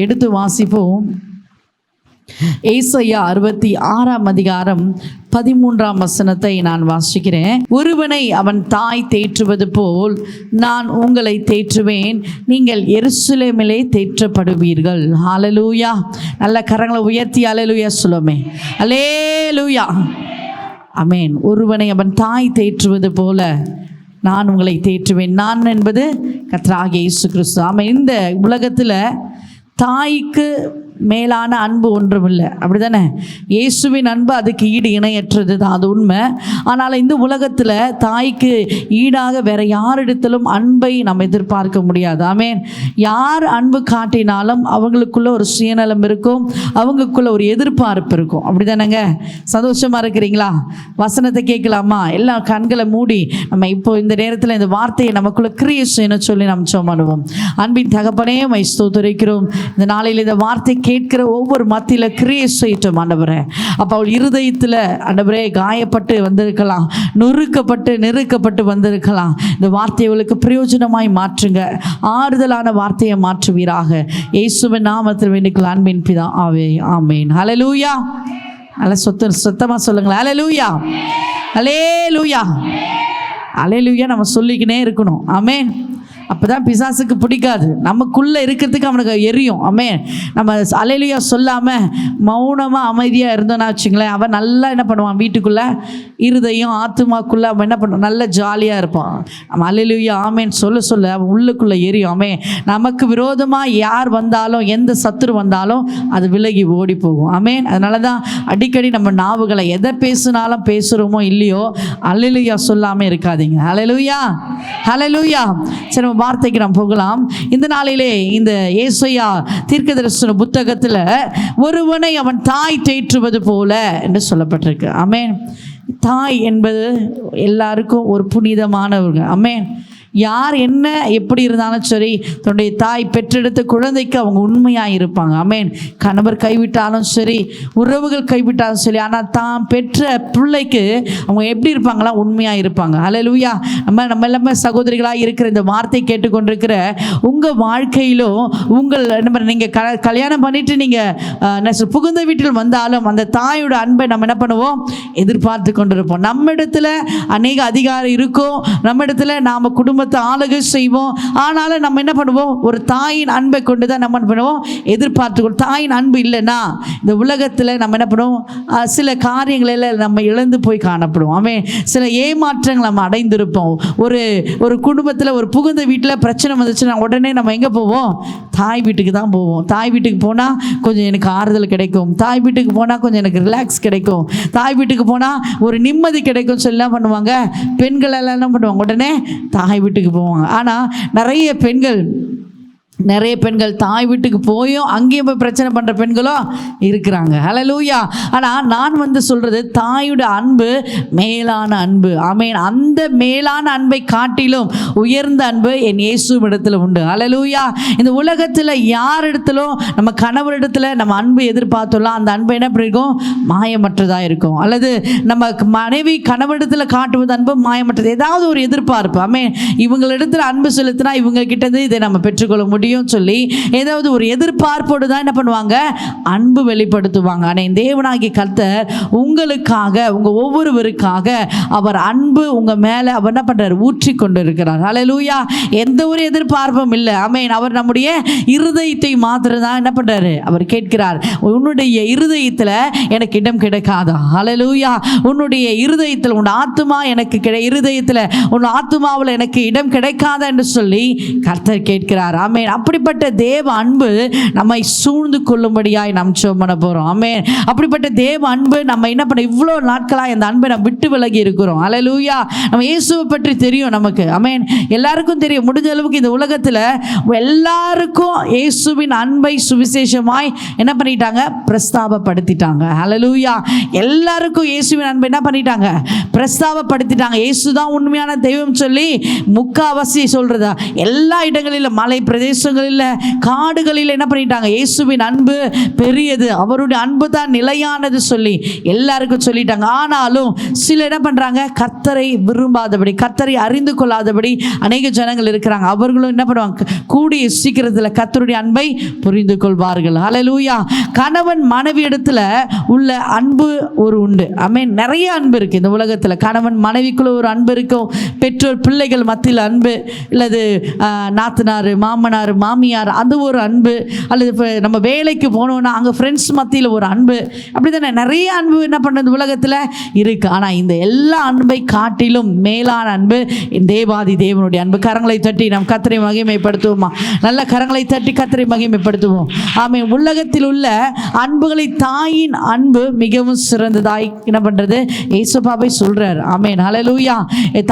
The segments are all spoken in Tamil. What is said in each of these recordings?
எடுத்து வாசிப்போம். ஏசாயா 66 அதிகாரம் 13 வசனத்தை நான் வாசிக்கிறேன். ஒருவனை அவன் தாய் தேற்றுவது போல் நான் உங்களை தேற்றுவேன், நீங்கள் எருசலேமிலே தேற்றப்படுவீர்கள். ஹல்லேலூயா. நல்ல கரங்களை உயர்த்தி ஹல்லேலூயா சொல்லுமே. ஹல்லேலூயா. ஆமென். ஒருவனை அவன் தாய் தேற்றுவது போல நான் உங்களை தேற்றுவேன். நான் என்பது கர்த்தராகிய இயேசு கிறிஸ்து. ஆமென். இந்த உலகத்தில் தாய்க்கு மேலான அன்பு ஒன்றும் இல்லை, அப்படி தானே? இயேசுவின் அன்பு அதுக்கு ஈடு இணையற்றது தான், அது உண்மை. ஆனால் இந்த உலகத்தில் தாய்க்கு ஈடாக வேற யாரிடத்திலும் அன்பை நம்ம எதிர்பார்க்க முடியாது. ஆமென். யார் அன்பு காட்டினாலும் அவங்களுக்குள்ள ஒரு சுயநலம் இருக்கும், அவங்களுக்குள்ள ஒரு எதிர்பார்ப்பு இருக்கும், அப்படி தானேங்க? சந்தோஷமா இருக்கிறீங்களா? வசனத்தை கேட்கலாமா? எல்லாம் கண்களை மூடி நம்ம இப்போ இந்த நேரத்தில் இந்த வார்த்தையை நமக்குள்ள கிரியை செய்யணும் சொல்லி நம்ம ஜெபம் பண்ணுவோம். அன்பின் தகப்பனே, உம்மை ஸ்தோத்திரிக்கிறோம். இந்த நாளில் இந்த வார்த்தை கேட்கிற ஒவ்வொரு மத்தியில் கிரியை செய்யட்டும் ஆண்டவரே. அப்போ அவள் இருதயத்தில் ஆண்டவரே காயப்பட்டு வந்திருக்கலாம், நெருக்கப்பட்டு வந்திருக்கலாம். இந்த வார்த்தையை அவளுக்கு பிரயோஜனமாய் மாற்றுங்க, ஆறுதலான வார்த்தையை மாற்றுவீராக. இயேசுவின் நாமத்தில் வேண்டிக்கொள்ள அன்பின் பிதா ஆவே. ஆமேன். ஹல்லேலூயா. நல்ல சொத்தமாக சொல்லுங்களேன். ஹல்லேலூயா, ஹல்லேலூயா, ஹல்லேலூயா. நம்ம சொல்லிக்கினே இருக்கணும். ஆமேன். அப்போ தான் பிசாசுக்கு பிடிக்காது, நமக்குள்ளே இருக்கிறதுக்கு அவனுக்கு எரியும். ஆமென். நம்ம ஹல்லேலூயா சொல்லாமல் மௌனமாக அமைதியாக இருந்தோன்னா வச்சுங்களேன், அவன் நல்லா என்ன பண்ணுவான், வீட்டுக்குள்ளே இருதயம் ஆத்துமாக்குள்ளே அவன் என்ன பண்ணுவான், நல்ல ஜாலியாக இருப்பான். நம்ம ஹல்லேலூயா ஆமேன் சொல்ல அவன் உள்ளுக்குள்ளே எரியும். ஆமென். நமக்கு விரோதமாக யார் வந்தாலும், எந்த சத்துரு வந்தாலும் அது விலகி ஓடி போகும். ஆமென். அதனால தான் அடிக்கடி நம்ம நாவுகளை எதை பேசினாலும் பேசுகிறோமோ இல்லையோ ஹல்லேலூயா சொல்லாமல் இருக்காதீங்க. ஹல்லேலூயா, ஹல்லேலூயா. சரி, வார்த்தைக்கு நாம் போகலாம். இந்த நாளிலே இந்த ஏசாயா தீர்க்கதரிசன புத்தகத்தில் ஒருவனை அவன் தாய் தேற்றுவது போல என்று சொல்லப்பட்டிருக்கு. ஆமென். தாய் என்பது எல்லாருக்கும் ஒரு புனிதமானவங்க. ஆமென். யார் என்ன எப்படி இருந்தாலும் சரி, தன்னுடைய தாய் பெற்றெடுத்த குழந்தைக்கு அவங்க உண்மையாக இருப்பாங்க. ஆமென். கணவர் கைவிட்டாலும் சரி, உறவுகள் கைவிட்டாலும் சரி, ஆனால் தான் பெற்ற பிள்ளைக்கு அவங்க எப்படி இருப்பாங்களா, உண்மையாக இருப்பாங்க. ஹல்லேலூயா. நம்ம எல்லாமே சகோதரிகளாக இருக்கிற இந்த வார்த்தை கேட்டுக்கொண்டிருக்கிற உங்கள் வாழ்க்கையிலும் நீங்கள் கல்யாணம் பண்ணிட்டு நீங்கள் புகுந்த வீட்டில் வந்தாலும் அந்த தாயோட அன்பை நம்ம என்ன பண்ணுவோம், எதிர்பார்த்து கொண்டிருப்போம். நம்ம இடத்துல அநேக அதிகாரம் இருக்கும், நம்ம இடத்துல நாம் குடும்ப ஆளுகை செய்வோம். ஆனாலும் நம்ம என்ன பண்ணுவோம், ஒரு தாயின் அன்பை கொண்டு தான் நம்ம என்ன பண்ணுவோம், எதிர்பார்த்துக்கொள்வோம். தாயின் அன்பு இல்லைன்னா இந்த உலகத்தில் நம்ம என்ன பண்ணுவோம், சில காரியங்களில் நம்ம இழந்து போய் காணப்படுவோம். ஆமென். சில ஏமாற்றங்கள் நம்ம அடைந்திருப்போம். ஒரு குடும்பத்தில் ஒரு புகுந்த வீட்டில் பிரச்சனை வந்துச்சுன்னா உடனே நம்ம எங்கே போவோம், தாய் வீட்டுக்கு தான் போவோம். தாய் வீட்டுக்கு போனால் கொஞ்சம் எனக்கு ஆறுதல் கிடைக்கும், தாய் வீட்டுக்கு போனால் கொஞ்சம் எனக்கு ரிலாக்ஸ் கிடைக்கும், தாய் வீட்டுக்கு போனால் ஒரு நிம்மதி கிடைக்கும் சொல்லி என்ன பண்ணுவாங்க, பெண்கள் எல்லாம் என்ன பண்ணுவாங்க, உடனே தாய் வீட்டுக்கு போவாங்க. ஆனால் நிறைய பெண்கள் தாய் வீட்டுக்கு போயும் அங்கேயும் போய் பிரச்சனை பண்ணுற பெண்களும் இருக்கிறாங்க. ஹல்லேலூயா. ஆனால் நான் சொல்கிறது தாயோட அன்பு மேலான அன்பு. ஆமென். அந்த மேலான அன்பை காட்டிலும் உயர்ந்த அன்பு என் இயேசுவிடத்தில் உண்டு. ஹல்லேலூயா. இந்த உலகத்தில் யார் இடத்திலும் நம்ம கணவரிடத்தில் நம்ம அன்பு எதிர்பார்த்தோம்லாம் அந்த அன்பு என்ன பண்ணிருக்கும், மாயமற்றதாக இருக்கும். அல்லது நம்ம மனைவி கணவரிடத்தில் காட்டுவது அன்பு மாயமற்றது, ஏதாவது ஒரு எதிர்பார்ப்பு. ஆமென். இவங்களிடத்தில் அன்பு செலுத்தினா இவங்க கிட்டேருந்து இதை நம்ம பெற்றுக்கொள்ள முடியும் சொல்லி ஏதாவது ஒரு எதிர்பார்ப்போடு தான் என்ன பண்ணுவாங்க, அன்பு வெளிப்படுத்துவாங்க. ஆனால் தேவனாகிய கர்த்தர் உங்களுக்காக, உங்க ஒவ்வொருவருக்காக அவர் அன்பு உங்க மேல அவர் என்ன பண்றார், ஊற்றி கொண்டு இருக்கிறார். ஹல்லேலூயா. எந்த ஒரு எதிர்பார்ப்பும் இல்லை. ஆமென். அவர் நம்முடைய இருதயத்தை மாத்திரம் தான் என்ன பண்றாரு, அவர் கேட்கிறார். உன்னுடைய இருதயத்தில் எனக்கு இடம் கிடைக்காதா? ஹல்லேலூயா. உன்னுடைய இருதயத்தில், உன் ஆத்துமா எனக்கு இருதயத்தில், உன் ஆத்துமாவில் எனக்கு இடம் கிடைக்காதா என்று சொல்லி கர்த்தர் கேட்கிறார். ஆமென். அப்படிப்பட்ட தேவ அன்பு நம்மை சூழ்ந்து கொள்ளும்படியாய் நாம் ஜெபம் பண்ண போறோம். ஆமென். அப்படிப்பட்ட தேவ அன்பு நம்ம என்ன பண்ண, இவ்வளோ நாட்களாக இந்த அன்பை நம்ம விட்டு விலகி இருக்கிறோம். ஹல்லேலூயா. நம்ம இயேசுவை பற்றி தெரியும் நமக்கு. ஆமென். எல்லாருக்கும் தெரியும். முடிஞ்ச அளவுக்கு இந்த உலகத்தில் எல்லாருக்கும் இயேசுவின் அன்பை சுவிசேஷமாய் என்ன பண்ணிட்டாங்க, பிரஸ்தாபப்படுத்திட்டாங்க. ஹல்லேலூயா. எல்லாருக்கும் இயேசுவின் அன்பை என்ன பண்ணிட்டாங்க, பிரஸ்தாபப்படுத்திட்டாங்க. இயேசு தான் உண்மையான தெய்வம் சொல்லி முக்காவாசி சொல்றதா எல்லா இடங்களிலும், மலை பிரதேச தேசங்களில் காடுகளில் என்ன பண்ணிட்டாங்க, இயேசுவின் அன்பு பெரியது, அவருடைய அன்பு தான் நிலையானது சொல்லி எல்லாருக்கும் சொல்லிட்டாங்க. ஆனாலும் சில என்ன பண்றாங்க, கர்த்தரை விரும்பாதபடி, கர்த்தரை அறிந்து கொள்ளாதபடி அநேக ஜனங்கள் இருக்கிறாங்க. அவர்களும் என்ன பண்ணுவாங்க, கூடிய சீக்கிரத்தில் கர்த்தருடைய அன்பை புரிந்து கொள்வார்கள். ஹல்லேலூயா. கணவன் மனைவி இடத்துல உள்ள அன்பு ஒரு உண்டு. ஆமென். நிறைய அன்பு இருக்கு இந்த உலகத்தில். கணவன் மனைவிக்குள்ள ஒரு அன்பு இருக்கும், பெற்றோர் பிள்ளைகள் மத்தியில் அன்பு, இல்லது நாத்தனார் மாமனார் மாமியார் அது ஒரு அன்பு, அல்லது இப்போ நம்ம வேலைக்கு போனோம்னா அங்கே ஃப்ரெண்ட்ஸ் மத்தியில் ஒரு அன்பு, அப்படி தானே நிறைய அன்பு என்ன பண்ணுறது உலகத்தில் இருக்கு. ஆனால் இந்த எல்லா அன்பை காட்டிலும் மேலான அன்பு தேவாதி தேவனுடைய அன்பு. கரங்களை தட்டி நாம் கர்த்தரை மகிமைப்படுத்துவோமா? நல்ல கரங்களை தட்டி கர்த்தரை மகிமைப்படுத்துவோம். ஆமென். உலகத்தில் உள்ள அன்புகளை தாயின் அன்பு மிகவும் சிறந்ததாய் என்ன பண்றது இயேசுபாவை சொல்றார். ஆமென். ஹல்லேலூயா.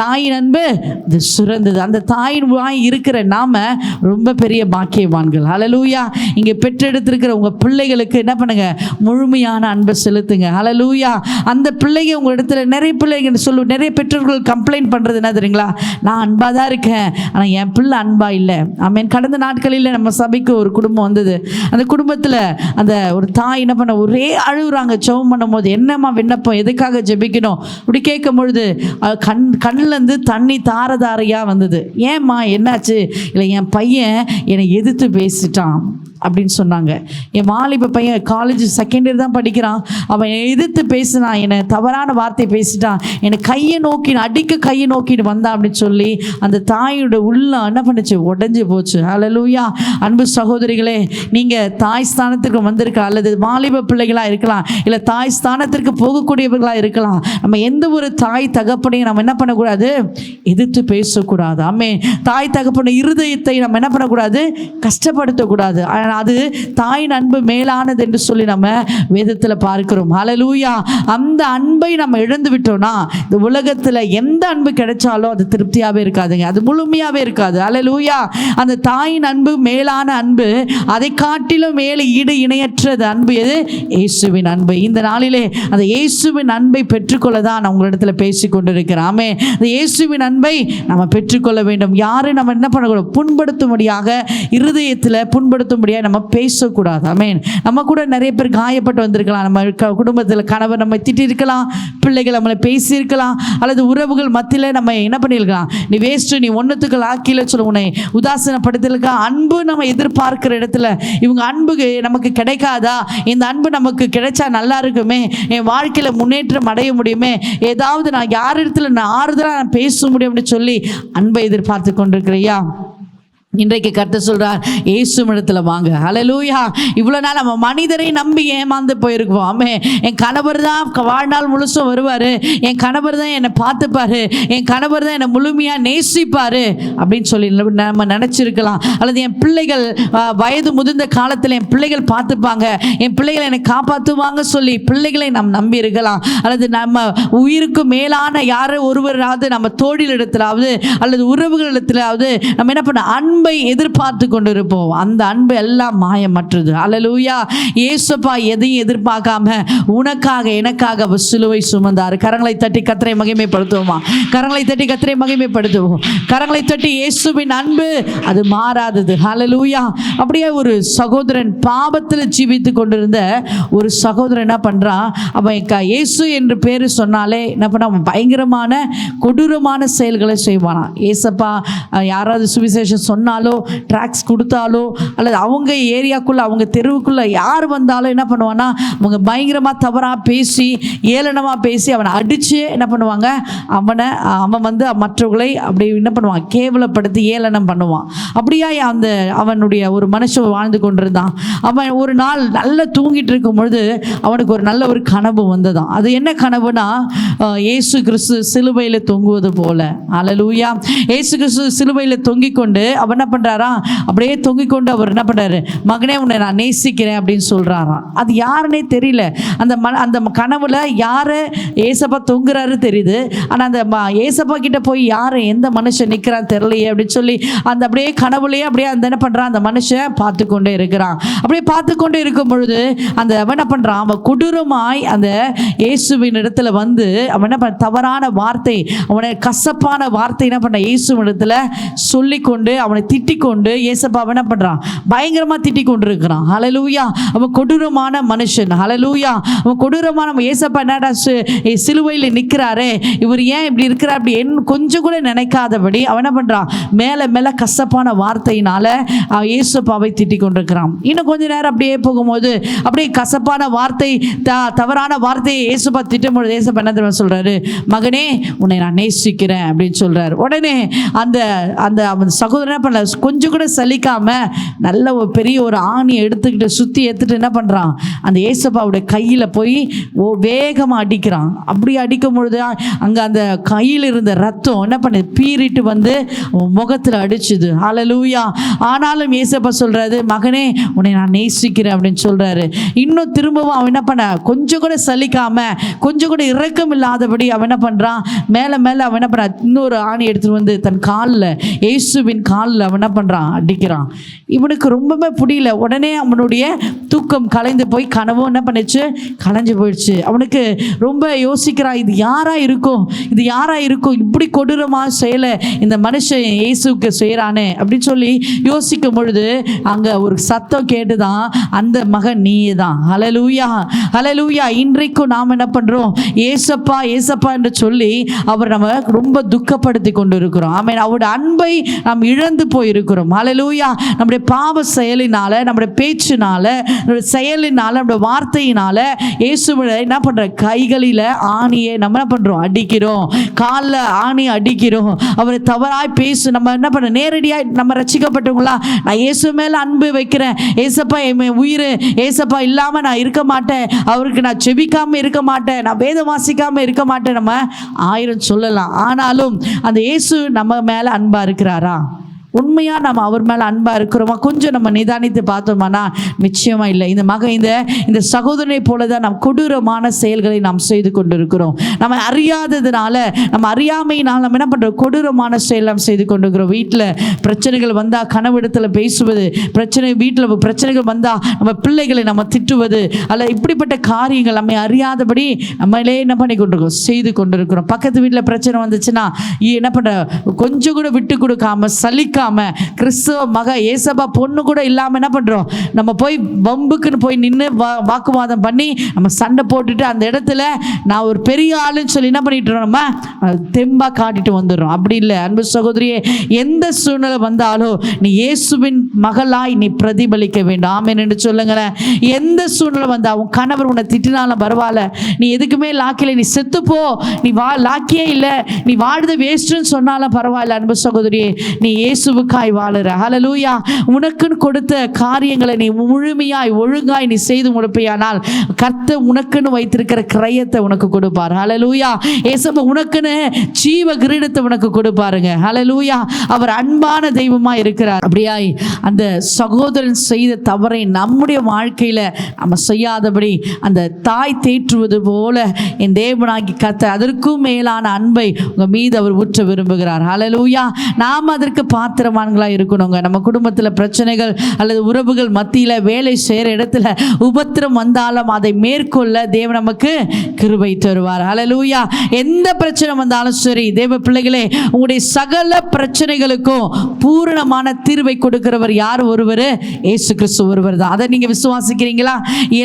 தாயின் அன்பு இது சிறந்தது. அந்த தாயின் வாய் இருக்கிற நாம ரொம்ப பெரிய பாக்கியவான்கள். ஹல்லேலூயா. இங்க பெற்றெடுத்திருக்கிற உங்க பிள்ளைகளுக்கு என்ன பண்ணுங்க, முழுமையான அன்பை செலுத்துங்க. ஹல்லேலூயா. அந்த பிள்ளைங்க உங்க இடத்துல நிறைய பிள்ளைங்க சொல்லு, நிறைய பெற்றோர்கள் கம்ப்ளைண்ட் பண்றது என்ன தெரியுங்களா, நான் அன்பா தான் இருக்கேன் ஆனா என் பிள்ளை அன்பா இல்லை. ஆமென். கடந்த நாட்களில் நம்ம சபைக்கு ஒரு குடும்பம் வந்தது. அந்த குடும்பத்தில் அந்த ஒரு தாய் என்ன பண்ண, ஒரே அழுகுறாங்க. ஜெபம் பண்ணும் போது என்னம்மா விண்ணப்பம், எதுக்காக ஜெபிக்கணும் அப்படி கேட்கும் பொழுது கண்ணிலேருந்து தண்ணி தாரதாரையா வந்தது. ஏம்மா என்னாச்சு? இல்லை என் பையன் என்னை எதிர்த்து பேசிட்டான் அப்படின்னு சொன்னாங்க. என் வாலிப பையன் காலேஜ் செகண்ட் இயர் தான் படிக்கிறான். அவன் எதிர்த்து பேசினான், என்னை தவறான வார்த்தை பேசிட்டான், என்னை கையை நோக்கி அடிக்க கையை நோக்கிட்டு வந்தான் அப்படின்னு சொல்லி அந்த தாயோட உள்ளம் என்ன பண்ணுச்சு, உடஞ்சி போச்சு. ஹல்லேலூயா. அன்பு சகோதரிகளே, நீங்கள் தாய் ஸ்தானத்துக்கு வந்திருக்கலாம், அல்லது வாலிப பிள்ளைகளாக இருக்கலாம், இல்லை தாய் ஸ்தானத்திற்கு போகக்கூடியவர்களாக இருக்கலாம். நம்ம எந்த ஒரு தாய் தகப்பனையும் நம்ம என்ன பண்ணக்கூடாது, எதிர்த்து பேசக்கூடாது. ஆமே. தாய் தகப்பன இருதயத்தை நம்ம என்ன பண்ணக்கூடாது, கஷ்டப்படுத்தக்கூடாது. அது தாயின் அன்பு மேலானது என்று சொல்லி நம்ம வேதத்தில் பார்க்கிறோம். ஹல்லேலூயா. அந்த அன்பை நம்ம இழந்து விட்டோம்னா இந்த உலகத்தில் எந்த அன்பு கிடைச்சாலும் அது திருப்தியாகவே இருக்காதுங்க, அது முழுமையாகவே இருக்காது. ஹல்லேலூயா. அந்த தாயின் அன்பு மேலான அன்பு, அதை காட்டிலும் மேலே ஈடு இணையற்றது அன்பு எது, இயேசுவின் அன்பு. இந்த நாளிலே அந்த இயேசுவின் அன்பை பெற்றுக்கொள்ள தான் நான் உங்களிடத்தில் பேசி கொண்டிருக்கிறேன். ஆமே. அந்த இயேசுவின் அன்பை நம்ம பெற்றுக்கொள்ள வேண்டும். யாரும் நம்ம என்ன பண்ணக்கூடாது, புண்படுத்தும்படியாக, இருதயத்தில் புண்படுத்தும்படியாக நம்ம பேசக்கூடாது. ஆமென். நம்ம கூட நிறைய பேர் காயப்பட்டு வந்திருக்கலாம். நம்ம குடும்பத்தில் கணவர் நம்ம திட்டிருக்கலாம், பிள்ளைகள் நம்மளை பேசியிருக்கலாம், அல்லது உறவுகள் மத்தியில் நம்ம என்ன பண்ணியிருக்கலாம், நீ வேஸ்ட்டு, நீ ஒன்றுத்துக்கு ஆக்கில சொல்ல உன்னை உதாசனப்படுத்திருக்கா. அன்பு நம்ம எதிர்பார்க்கிற இடத்துல இவங்க அன்பு நமக்கு கிடைக்காதா, இந்த அன்பு நமக்கு கிடைச்சா நல்லா இருக்குமே, என் வாழ்க்கையில் முன்னேற்றம் அடைய முடியுமே, ஏதாவது நான் யார் இடத்துல நான் ஆறுதலாக நான் பேச முடியும் அப்படின்னு சொல்லி அன்பை எதிர்பார்த்து கொண்டிருக்கிறியா? இன்றைக்கு கர்த்தர் சொல்றார், இயேசு இடத்துல வாங்க. ஹல்லேலூயா. இவ்வளோ நாள் நம்ம மனிதரை நம்பி ஏமாந்து போயிருக்கோம். ஆமே. என் கணவர் தான் வாழ்நாள் முழுசும் வருவார், என் கணவர் தான் என்னை பார்த்துப்பாரு, என் கணவர் தான் என்னை முழுமையாக நேசிப்பார் அப்படின்னு சொல்லி நம்ம நினச்சிருக்கலாம். அல்லது என் பிள்ளைகள் வயது முதிர்ந்த காலத்தில் என் பிள்ளைகள் பார்த்துப்பாங்க, என் பிள்ளைகளை என்னை காப்பாற்றுவாங்க சொல்லி பிள்ளைகளை நாம் நம்பி இருக்கலாம். அல்லது நம்ம உயிருக்கு மேலான யாரோ ஒருவராவது நம்ம தோழிலிடத்திலாவது அல்லது உறவுகளிடத்திலாவது நம்ம என்ன பண்ண அன்பை எதிர்பார்த்து கொண்டிருப்போம். அந்த அன்பு எல்லாம் மாயமற்றது. ஹல்லேலூயா. இயேசுப்பா எதையும் எதிர்பார்க்காம உனக்காக எனக்காக சிலுவை சுமந்தார். கரங்களை தட்டி கர்த்தரை மகிமைப்படுத்துவோமா? கரங்களை தட்டி கர்த்தரை மகிமைப்படுத்துவோம். கரங்களை தட்டி இயேசுவின் அன்பு அது மாறாதது. ஹல்லேலூயா. அப்படியே ஒரு சகோதரன் பாவத்தில் ஜீவித்து கொண்டிருந்த ஒரு சகோதரன் என்ன பண்றான், அவன் இயேசு என்று பேரு சொன்னாலே என்ன பண்ண, அவன் பயங்கரமான கொடூரமான செயல்களை செய்வானா. ஏசப்பா யாராவது சுவிசேஷம் சொன்னாலோ, ட்ராக்ஸ் கொடுத்தாலோ, அல்லது அவங்க ஏரியாக்குள்ள அவங்க தெருவுக்குள்ள யார் வந்தாலும் என்ன பண்ணுவான்னா, அவங்க பயங்கரமாக தவறாக பேசி ஏளனமாக பேசி அவனை அடித்து என்ன பண்ணுவாங்க, அவன் வந்து மற்றவர்களை அப்படி என்ன பண்ணுவான், கேவலப்படுத்தி ஏளனம் பண்ணுவான். அப்படியா அந்த அவனுடைய ஒரு மனுஷன் வாழ்ந்து கொண்டிருந்தான். அவன் ஒரு நாள் நல்லா தூங்கிட்டு இருக்கும் பொழுது அவனுக்கு ஒரு நல்ல ஒரு கனவு வந்ததான். அது என்ன கனவுனா, இயேசு கிறிஸ்து சிலுவையில் தொங்குவது போல. ஹல்லேலூயா. இயேசு கிறிஸ்து சிலுவையில் தொங்கிக் கொண்டு அவர் என்ன பண்ணுறாரா, அப்படியே தொங்கிக் கொண்டு அவர் என்ன பண்ணுறாரு, மகனே உன்னை நான் நேசிக்கிறேன் அப்படின்னு சொல்கிறாராம். அது யாருன்னே தெரியல. அந்த கனவுல யாரை ஏசப்பா தொங்குறாரு தெரியுது, ஆனால் அந்த ஏசப்பா கிட்ட போய் யாரை எந்த மனுஷன் நிற்கிறான் தெரியலையே அப்படின்னு சொல்லி அந்த அப்படியே கனவுலையே அப்படியே அந்த என்ன பண்ணுறான், அந்த மனுஷன் பார்த்து கொண்டே இருக்கிறான். அப்படியே பார்த்து கொண்டே இருக்கும் பொழுது அந்த அவன் என்ன பண்ணுறான், அவன் கொடூரமாய் அந்த இயேசுவின் இடத்துல வந்து அவன் என்ன பண்ண, தவறான வார்த்தை, அவனை கசப்பான வார்த்தை என்ன பண்ண இயேசுவின் இடத்துல சொல்லிக்கொண்டு அவனை திட்டிக் கொண்டு ஏசப்பாவை என்ன பண்றான்? பயங்கரமா திட்டிக் கொண்டு இருக்கிறான். ஹல்லேலூயா. அவன் கொடூரமான மனுஷன். ஹல்லேலூயா. அவன் கொடூரமான ஏசப்பா என்னடா சிலுவையில் நிற்கிறாரே, இவர் ஏன் இப்படி இருக்கிறார் அப்படி கொஞ்சம் கூட நினைக்காதபடி அவன் என்ன பண்றான்? மேல மேல கசப்பான வார்த்தையினால ஏசப்பாவை திட்டிக் கொண்டிருக்கிறான். இன்னும் கொஞ்ச நேரம் அப்படியே போகும்போது அப்படியே கசப்பான வார்த்தை, தவறான வார்த்தையை ஏசப்பா திட்டும்பொழுது ஏசப்பா என்ன தெரியுமா சொல்றாரு? மகனே, உன்னை நான் நேசிக்கிறேன் அப்படின்னு சொல்றாரு. உடனே அந்த அந்த சகோதரன் பண்ணல, கொஞ்சம் கூட சலிக்காம நல்ல ஒரு பெரிய ஒரு ஆணியை எடுத்துக்கிட்டு சுத்தி எடுத்துட்டு என்ன பண்றான்? அந்த ஏசப்பாவுடைய கையில போய் வேகமா அடிக்கிறான். அப்படி அடிக்கும் பொழுது அங்க அந்த கையில் இருந்த ரத்தம் என்ன பண்ணுது? பீறிட்டு வந்து முகத்துல அடிச்சுது. ஹல்லேலூயா. ஆனாலும் ஏசப்பா சொல்றாரு, மகனே, உன்னை நான் நேசிக்கிறேன் அப்படின்னு சொல்றாரு. இன்னும் திரும்பவும் அவன் என்ன பண்ண? கொஞ்சம் கூட சலிக்காம, கொஞ்சம் கூட இரக்கம் இல்லாதபடி அவன் என்ன பண்றான்? மேல மேல அவன் என்ன பண்றான்? இன்னொரு ஆணி எடுத்துட்டு வந்து தன் காலில், இயேசுவின் காலில் அவன் என்ன பண்றான்? அடிக்கிறான். இவனுக்கு ரொம்பவே புரியல. உடனே அவனுடைய தூக்கம் கலைந்து போய் கனவும் என்ன பண்ணுச்சு? கலைஞ்சு போயிடுச்சு. அவனுக்கு ரொம்ப யோசிக்கிறான், இது யாரா இருக்கும்? இது யாரா இருக்கும்? இப்படி கொடூரமாக செயலை இந்த மனுஷன் இயேசுக்கு செய்கிறானே அப்படின்னு சொல்லி யோசிக்கும் பொழுது அங்க ஒரு சத்தம் கேட்டுதான், அந்த மகன் நீயே தான். ஹல்லேலூயா. ஹல்லேலூயா. இன்றைக்கும் நாம் என்ன பண்றோம்? ஏசப்பா ஏசப்பா என்று சொல்லி அவர் நம்ம ரொம்ப துக்கப்படுத்தி கொண்டு இருக்கிறோம். ஆமென். அவருடைய அன்பை நாம் இழந்து போயிருக்கிறோம். ஹல்லேலூயா. நம்முடைய பாவ செயலினால, நம்முடைய பேச்சினால, நம்முடைய செயலினால, நம்முடைய வார்த்தையினால இயேசுவை என்ன பண்ற? கைகளில ஆணியை நம்ம என்ன பண்றோம்? அடிக்கிறோம். காலில் ஆணி அடிக்கிறோம். அவரை தவறாய் பேசு. நம்ம என்ன பண்ண? நேரடியாக நம்ம ரட்சிக்கப்பட்டவங்களா? நான் இயேசு மேல அன்பு வைக்கிறேன், ஏசப்பா என் உயிர், ஏசப்பா இல்லாம நான் இருக்க மாட்டேன், அவருக்கு நான் செபிக்காம இருக்க மாட்டேன், நான் வேதம் வாசிக்காம இருக்க மாட்டேன், நம்ம ஆயிரம் சொல்லலாம். ஆனாலும் அந்த இயேசு நம்ம மேல அன்பா இருக்கிறாரா? உண்மையா நம்ம அவர் மேல அன்பா இருக்கிறோமா? கொஞ்சம் நம்ம நிதானித்து பார்த்தோம்னா நிச்சயமா இல்லை. இந்த மகன் இந்த சகோதரனை போலதான் நாம் கொடூரமான செயல்களை நாம் செய்து கொண்டிருக்கிறோம். நம்ம அறியாததுனால, நம்ம அறியாமையினால் நம்ம என்ன பண்றோம்? கொடூரமான செயல் நாம் செய்து கொண்டிருக்கிறோம். வீட்டில் பிரச்சனைகள் வந்தா கனவிடத்துல பேசுவது, வீட்டில் பிரச்சனைகள் வந்தா நம்ம பிள்ளைகளை நம்ம திட்டுவது, அல்ல இப்படிப்பட்ட காரியங்கள் நம்ம அறியாதபடி நம்மளே என்ன பண்ணி கொண்டிருக்கோம்? செய்து கொண்டிருக்கிறோம். பக்கத்து வீட்டில் பிரச்சனை வந்துச்சுன்னா என்ன பண்ற? கொஞ்சம் கூட விட்டு கொடுக்காம, சலிக்க கிறிஸ்துவ மக ஏசப்பா பொண்ணு கூட இல்லாம என்ன பண்றோம்? நம்ம போய் வம்புக்குன்னு போய் நின்று வாக்குவாதம் பண்ணி நம்ம சண்டை போட்டுட்டு அந்த இடத்துல நான் ஒரு பெரிய ஆளுன்னு சொல்லி என்ன பண்ணிட்டு நம்ம தெம்பா காட்டிட்டு வந்துடுறோம். அப்படி இல்லை அன்பு சகோதரியே, எந்த சூழ்நிலை வந்தாலும் நீ இயேசுவின் மகளாய் நீ பிரதிபலிக்க வேண்டும். ஆமென் என்று சொல்லுங்களேன். எந்த சூழ்நிலை வந்தா, உன் கணவர் உன்னை திட்டினாலும் பரவாயில்ல, நீ எதுக்குமே லாக்கில, நீ செத்துப்போ, நீ லாக்கியே இல்லை, நீ வாழ்றது வேஸ்ட்னு சொன்னாலும் பரவாயில்ல. அன்பு சகோதரியே, நீ இயேசு வாழுற. ஹல்லேலூயா. உனக்குன்னு கொடுத்த காரியங்களை நீ முழுமையாய் ஒழுங்காய் நீ செய்து முடிப்பையானால் கர்த்தர் உனக்குன்னு வைத்திருக்கிற கிரயத்தை உனக்கு கொடுப்பார். ஹல்லேலூயா. ஏசப்பா உனக்குன்னு ஜீவ கிரீடத்தை உனக்கு கொடுப்பாருங்க. ஹல்லேலூயா. அவர் அன்பான தெய்வமா இருக்கிறார். அப்படியாய் அந்த சகோதரன் செய்த தவறை நம்முடைய வாழ்க்கையில நம்ம செய்யாதபடி அந்த தாய் தேற்றுவது போல என் தேவனாகி கர்த்தர் அதற்கும் மேலான அன்பை உங்க மீது அவர் ஊற்ற விரும்புகிறார். ஹல்லேலூயா. நாம் அதற்கு பாத்திரமான்களா இருக்கணுங்க. நம்ம குடும்பத்தில் பிரச்சனைகள் அல்லது உறவுகள் மத்தியில், வேலை செய்கிற இடத்துல உபத்திரம் வந்தாலும் அதை மேற்கொள்ள தேவன் நமக்கு கிருபை தருவார். ஹல்லேலூயா. எந்த பிரச்சனை வந்தாலும் சரி, தேவ பிள்ளைகளே, உங்களுடைய சகல பிரச்சனைகளுக்கும் பூரணமான தீர்வை கொடுக்கிறவர் யார்? ஒருவர், இயேசு கிறிஸ்து ஒருவர் தான். அதை நீங்க விசுவாசிக்கிறீங்களா?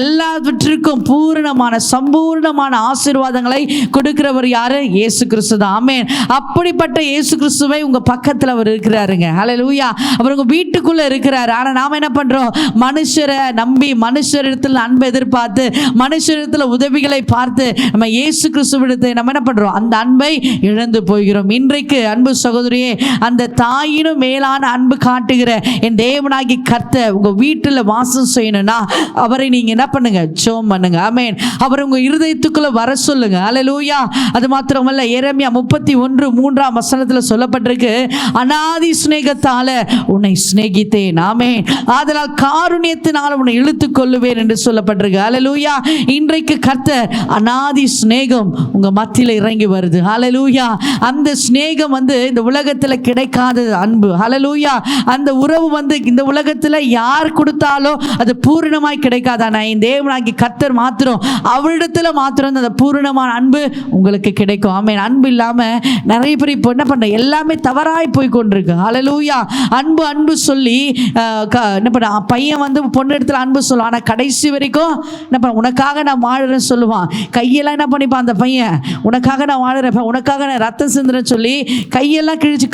எல்லாவற்றிற்கும் பூரணமான சம்பூர்ணமான ஆசீர்வாதங்களை கொடுக்கிறவர் யாரு? இயேசு கிறிஸ்து தான். ஆமென். அப்படிப்பட்ட இயேசு கிறிஸ்துவை உங்க பக்கத்தில் அவர் இருக்கிறாருங்க. ஹல்லேலூயா. அவர் உங்க வீட்டுக்குள்ள இருக்கிறாரு. ஆனா நாம என்ன பண்றோம்? மனுஷரை நம்பி, மனுஷரிடத்தில் அன்பை எதிர்பார்த்து, மனுஷரிடத்தில் உதவிகளை பார்த்து நம்ம இயேசு கிறிஸ்துவிடத்தை நம்ம என்ன பண்றோம்? அந்த அன்பை இழந்து போகிறோம். இன்றைக்கு அன்பு சகோதரியே, அந்த தாயினும் மேலான அன்பு காட்டுகிற என் தேவனாகி கர்த்தர் உங்க வீட்டில் வாசம் செய்யணும்னா அவரை நீங்க என்ன பண்ணுங்க? ஜெபம் பண்ணுங்க. ஆமென். அவர் உங்க இருதயத்துக்குள்ள வர சொல்லுங்க. ஹல்லேலூயா. அது மாத்திரமல்ல, எரேமியா 31:3 சொல்லப்பட்டிருக்கு, அநாதி சிநேகத்தால உன்னை சிநேகித்தேன். ஆமென். ஆதலால் காருண்யத்தினால் உன்னை இழுத்துக் கொள்ளுவேன் என்று சொல்லப்பட்டிருக்கு. ஹல்லேலூயா. இன்றைக்கு கர்த்தர் அநாதி சிநேகம் உங்க மத்தியில இறங்கி வருது. ஹல்லேலூயா. அந்த சிநேகம் இந்த உலகத்துல கிடைக்காத அன்பு. ஹல்லேலூயா. அந்த உறவு இந்த உலகத்துல யார் கொடுத்தாலும் அது பூரணமாய் கிடைக்காது. ஆனா இந்த தேவனாகி கர்த்தர் மாத்திரம், அவரிடத்துல மாத்திரம் அந்த பூரணமான அன்பு உங்களுக்கு கிடைக்கும். ஆமென். அன்பு இல்லாம நிறைய பேர் இப்போ என்ன பண்ற? எல்லாமே தவறாய் போய் கொண்டிருக்கு. ஹல்லேலூயா. அன்பு அன்பு சொல்லி என்ன பண்ண பையன் வந்து பொண்ணு இடத்துல அன்பு சொல்லுவான். ஆனால் கடைசி வரைக்கும் என்ன பண்ண, உனக்காக நான் வாழுறேன்னு சொல்லுவான். கையெல்லாம் என்ன பண்ணிப்பான் அந்த பையன், உனக்காக நான் வாழுறேன், உனக்காக நான் ரத்தம் சிந்துறேன்னு சொல்லி கையெல்லாம் கிழிச்சு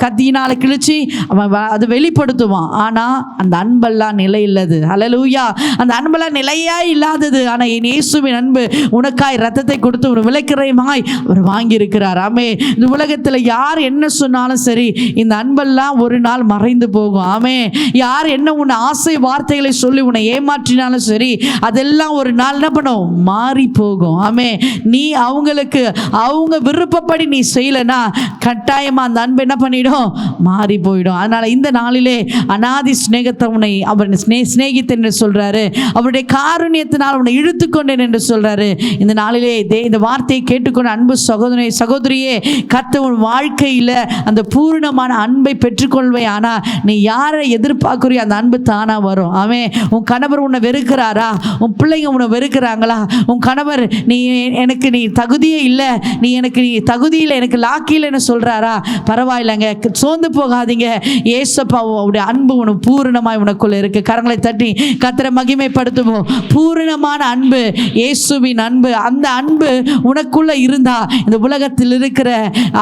கத்தியினால கிழிச்சு அவன் அதை வெளிப்படுத்துவான். ஆனால் அந்த அன்பெல்லாம் நிலை இல்லது. ஹல்லேலூயா. அந்த அன்பெல்லாம் நிலையா இல்லாதது. ஆனால் என் இயேசுவின் அன்பு உனக்காய் ரத்தத்தை கொடுத்து ஒரு விலைக்கிரயமாய் அவர் வாங்கியிருக்கிறார். ஆமே. இந்த உலகத்தில் யார் என்ன சொன்னாலும் சரி, இந்த அன்பெல்லாம் ஒரு நாள் மறைந்து போகும். ஆமே. யார் என்ன உன்னை ஆசை வார்த்தைகளை சொல்லி உன்னை ஏமாற்றினாலும் சரி, அதெல்லாம் ஒரு நாள் என்ன பண்ணும், மாறி போகும். ஆமே. நீ அவங்களுக்கு அவங்க விருப்பப்படி நீ செய்யலைன்னா கட்டாயமா அந்த அன்பு என்ன பண்ணிடும், மாறி போயிடும். அதனால இந்த நாளிலே அநாதி சிநேகத்தை உன்னை அவர் சிநேகித்தேன் என்று சொல்றாரு. அவருடைய காருண்யத்தினால் உன்னை இழுத்துக்கொண்டேன் என்று சொல்றாரு. இந்த நாளிலே இந்த வார்த்தையை கேட்டுக்கொண்ட அன்பு சகோதரி சகோதரியே, கர்த்தர் உன் வாழ்க்கையில அந்த பூர்ணமான அன்பை பெற்றுக்கொள்வே. ஆனா நீ யாரை எதிர்பார்க்கிறியோ அந்த அன்பு தானா வரும். அவன் உன் கணவர் உன்னை வெறுக்கிறாரா, உன் பிள்ளைங்க உன்னை வெறுக்கிறாங்களா, உன் கணவர் நீ எனக்கு நீ தகுதியே இல்லை, நீ தகுதி இல்லை, எனக்கு லாக்கில்லைன்னு சொல்றாரா, பரவாயில்லைங்க, சோர்ந்து போகாதீங்க. ஏசப்பாவுடைய அன்பு உனக்கு பூரணமாய் உனக்குள்ள இருக்கு. கரங்களை தட்டி கர்த்தரை மகிமைப்படுத்துவோம். பூரணமான அன்பு, இயேசுவின் அன்பு, அந்த அன்பு உனக்குள்ள இருந்தா இந்த உலகத்தில் இருக்கிற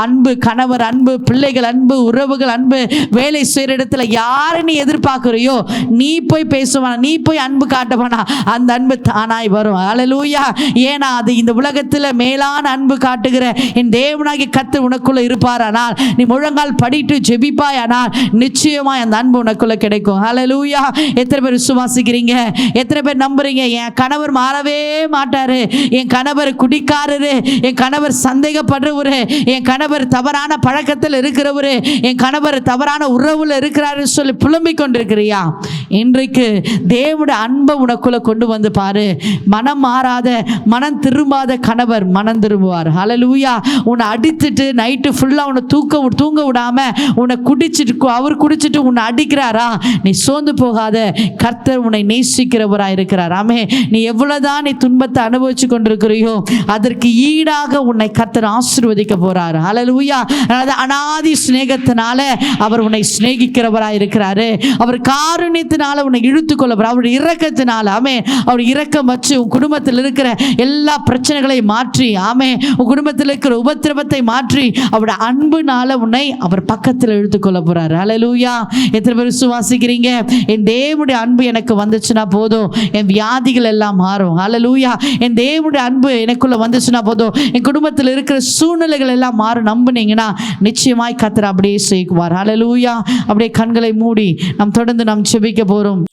அன்பு, கணவர் அன்பு, பிள்ளைகள் அன்பு, உறவுகள் அன்பு, வேலை செய்யற இடத்துல யாரை நீ எதிர்பார்க்கிறியோ நீ போய் பேசுவானா, நீ போய் அன்பு காட்டுவானா, அந்த அன்பு தானாய் வரும். ஹல்லேலூயா. ஏன்னா அது இந்த உலகத்தில் மேலான அன்பு காட்டுகிற என் தேவனாகிய கர்த்தர் உனக்குள்ள இருப்பாரானால், நீ முழங்கால் படிட்டு ஜெபிப்பாயானால் நிச்சயமாய் அந்த அன்பு உனக்குள்ள கிடைக்கும். ஹல்லேலூயா. எத்தனை பேர் விசுவாசிக்கிறீங்க? எத்தனை பேர் நம்புறீங்க? என் கணவர் மாறவே மாட்டாரு, என் கணவர் குடிக்காரரு, என் கணவர் சந்தேகப்படுறவரு, என் கணவர் தவறான பழக்கத்தில் இருக்கிறவரு, என் கணவர் தவறான உறவுல இருக்கிறாரு சொல்லி புலம்பிக் கொண்டிருக்கிறியா? இன்றைக்கு தேவனுடைய அன்பை உனக்குள்ள கொண்டு வந்து பாரு. மனம் மாறாத, மனம் திரும்பாத கணவர் மனம் திரும்புவார். ஹல்லேலூயா. உன்னை அடித்துட்டு நைட்டு ஃபுல்லா உன்னை தூங்க விடாம உன்னை குடிச்சிட்டு, அவர் குடிச்சிட்டு உன்னை அடிக்கிறாரா, நீ சோர்ந்து போகாத. கர்த்தர் உன்னை நேசிக்கிறவராய் இருக்கிறார். ஆமே. நீ எவ்வளவுதான் நீ துன்பத்தை அனுபவிச்சு கொண்டிருக்கிறியோ அதற்கு ஈடாக உன்னை கர்த்தர் ஆசீர்வதிக்க போறார். ஹல்லேலூயா. அநாதி சிநேகத்தினால அவர் உன்னை சிநேகிக்கிறவராய் இருக்கிறாரு. அவர் காருண்யத்தினால உன்னை இழுத்துக்கொள்ளவர். அவருடைய இரக்கத்தினால, ஆமே, அவர் இரக்கம் வச்சு உன் குடும்பத்தில் இருக்கிற எல்லா பிரச்சனைகளையும் மாற்றி, ஆமே, உன் குடும்பத்தில் இருக்கிற உபத்திரவத்தை மாற்றி அவருடைய அன்புனால உன்னை அவர் பக்கத்தில் இழுத்துக்கொள்ள போறாரு. ஹல்லேலூயா. எத்தனை பேர் விசுவாசிக்கிறீங்க? என் தேவனுடைய அன்பு எனக்கு வந்துச்சுன்னா போதும், என் வியாதிகள் எல்லாம் மாறும். ஹல்லேலூயா. என் தேவனுடைய அன்பு எனக்குள்ள வந்துச்சுன்னா போதும், என் குடும்பத்தில் இருக்கிற சூழ்நிலைகள் எல்லாம் மாறும். நம்புனீங்கன்னா நிச்சயமாய் கர்த்தர் அப்படியே செய்வார். ஹல்லேலூயா. அப்படியே கண்களை மூடி நாம் தொடர்ந்து நாம் ஜெபிக்க போறோம்.